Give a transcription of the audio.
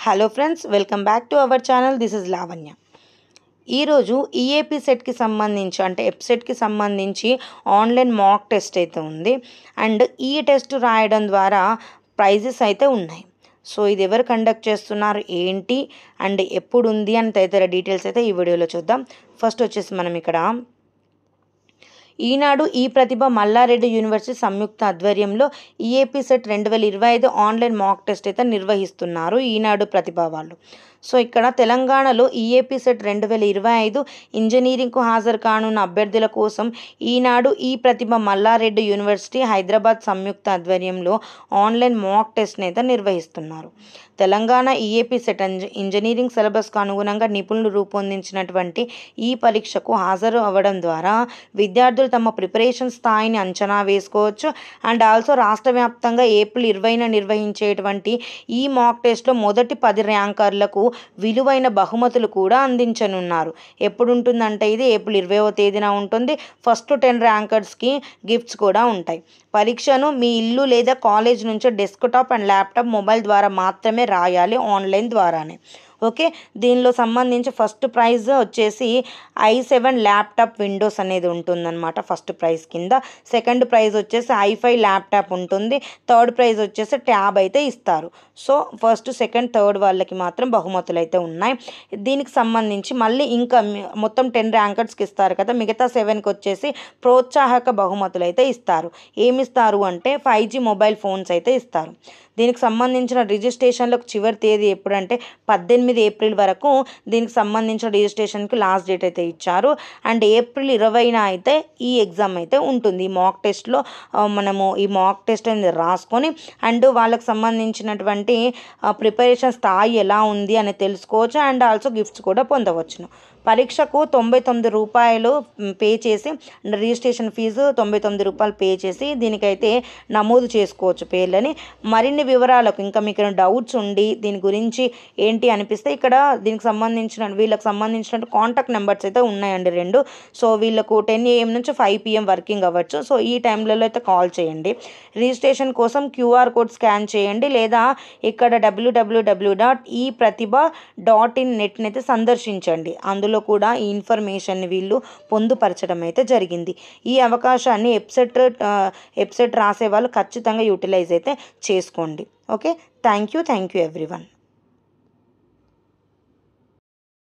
Hello friends, welcome back to our channel. This is Lavanya. ఈరోజు EAP సెట్కి సంబంధించి అంటే ఎప్సెట్కి సంబంధించి ఆన్లైన్ మాక్ టెస్ట్ అయితే ఉంది. అండ్ ఈ టెస్ట్ రాయడం ద్వారా ప్రైజెస్ అయితే ఉన్నాయి. సో ఇది ఎవరు కండక్ట్ చేస్తున్నారు ఏంటి అండ్ ఎప్పుడు ఉంది అని తదితర డీటెయిల్స్ అయితే ఈ వీడియోలో చూద్దాం. ఫస్ట్ వచ్చేసి మనం ఇక్కడ ఈనాడు ఈ ప్రతిభ మల్లారెడ్డి యూనివర్సిటీ సంయుక్త ఆధ్వర్యంలో EAP set 2025 online mock test అయితే నిర్వహిస్తున్నారు ఈనాడు ప్రతిభ వాళ్ళు. సో ఇక్కడ తెలంగాణలో ఈఏపీ సెట్ 2025 ఇంజనీరింగ్కు హాజరు కానున్న అభ్యర్థుల కోసం ఈనాడు ఈ ప్రతిభ మల్లారెడ్డి యూనివర్సిటీ హైదరాబాద్ సంయుక్త ఆధ్వర్యంలో ఆన్లైన్ మాక్ టెస్ట్ని అయితే నిర్వహిస్తున్నారు. తెలంగాణ ఈఏపీ సెట్ ఇంజనీరింగ్ సిలబస్కు అనుగుణంగా నిపుణులు రూపొందించినటువంటి ఈ పరీక్షకు హాజరు అవ్వడం ద్వారా విద్యార్థులు తమ ప్రిపరేషన్ స్థాయిని అంచనా వేసుకోవచ్చు. అండ్ ఆల్సో రాష్ట్ర వ్యాప్తంగా ఏప్రిల్ 20న నిర్వహించేటువంటి ఈ మాక్ టెస్ట్లో మొదటి 10 ర్యాంకర్లకు విలువైన బహుమతులు కూడా అందించనున్నారు. ఎప్పుడు ఉంటుందంటే ఇది ఏప్రిల్ 20వ తేదీన ఉంటుంది. ఫస్ట్ 10 ర్యాంకర్స్కి గిఫ్ట్స్ కూడా ఉంటాయి. పరీక్షను మీ ఇల్లు లేదా కాలేజ్ నుంచి డెస్క్టాప్ అండ్ ల్యాప్టాప్ మొబైల్ ద్వారా మాత్రమే రాయాలి, ఆన్లైన్ ద్వారానే. ఓకే, దీనిలో సంబంధించి ఫస్ట్ ప్రైజ్ వచ్చేసి i7 ల్యాప్టాప్ విండోస్ అనేది ఉంటుందన్నమాట ఫస్ట్ ప్రైజ్ కింద. సెకండ్ ప్రైజ్ వచ్చేసి i5 ల్యాప్టాప్ ఉంటుంది. థర్డ్ ప్రైజ్ వచ్చేసి ట్యాబ్ అయితే ఇస్తారు. సో ఫస్ట్, సెకండ్, థర్డ్ వాళ్ళకి మాత్రం బహుమతులు అయితే ఉన్నాయి. దీనికి సంబంధించి మళ్ళీ ఇంకా మొత్తం 10 ర్యాంకర్స్కి ఇస్తారు కదా, మిగతా 7కి వచ్చేసి ప్రోత్సాహక బహుమతులు అయితే ఇస్తారు. ఏమిస్తారు అంటే 5G మొబైల్ ఫోన్స్ అయితే ఇస్తారు. దీనికి సంబంధించిన రిజిస్ట్రేషన్లకు చివరి తేదీ ఎప్పుడంటే 18 ఏప్రిల్ వరకు దీనికి సంబంధించిన రిజిస్ట్రేషన్కి లాస్ట్ డేట్ అయితే ఇచ్చారు. అండ్ ఏప్రిల్ 20న అయితే ఈ ఎగ్జామ్ అయితే ఉంటుంది. ఈ మాక్ టెస్ట్లో మనము ఈ మాక్ టెస్ట్ అనేది రాసుకొని అండ్ వాళ్ళకి సంబంధించినటువంటి ప్రిపరేషన్ స్థాయి ఎలా ఉంది అని తెలుసుకోవచ్చు. అండ్ ఆల్సో గిఫ్ట్స్ కూడా పొందవచ్చును. పరీక్షకు 99 రూపాయలు పే చేసి, రిజిస్ట్రేషన్ ఫీజు 99 రూపాయలు పే చేసి దీనికైతే నమోదు చేసుకోవచ్చు పేర్లని. మరిన్ని వివరాలకు ఇంకా మీకు డౌట్స్ ఉండి దీని గురించి ఏంటి అనిపిస్తే ఇక్కడ వీళ్ళకి సంబంధించిన కాంటాక్ట్ నెంబర్స్ అయితే ఉన్నాయండి 2. సో వీళ్ళకు 10 AM నుంచి 5 PM వర్కింగ్ అవ్వచ్చు. సో ఈ టైంలలో అయితే కాల్ చేయండి. రిజిస్ట్రేషన్ కోసం QR కోడ్ స్కాన్ చేయండి లేదా ఇక్కడ www.ePratibha.in నెట్ని అయితే సందర్శించండి. అందులో కూడా ఈ ఇన్ఫర్మేషన్ని వీళ్ళు పొందుపరచడం అయితే జరిగింది. ఈ అవకాశాన్ని ఎప్సెట్ రాసే వాళ్ళు ఖచ్చితంగా యూటిలైజ్ అయితే చేసుకోండి. Okay, thank you everyone.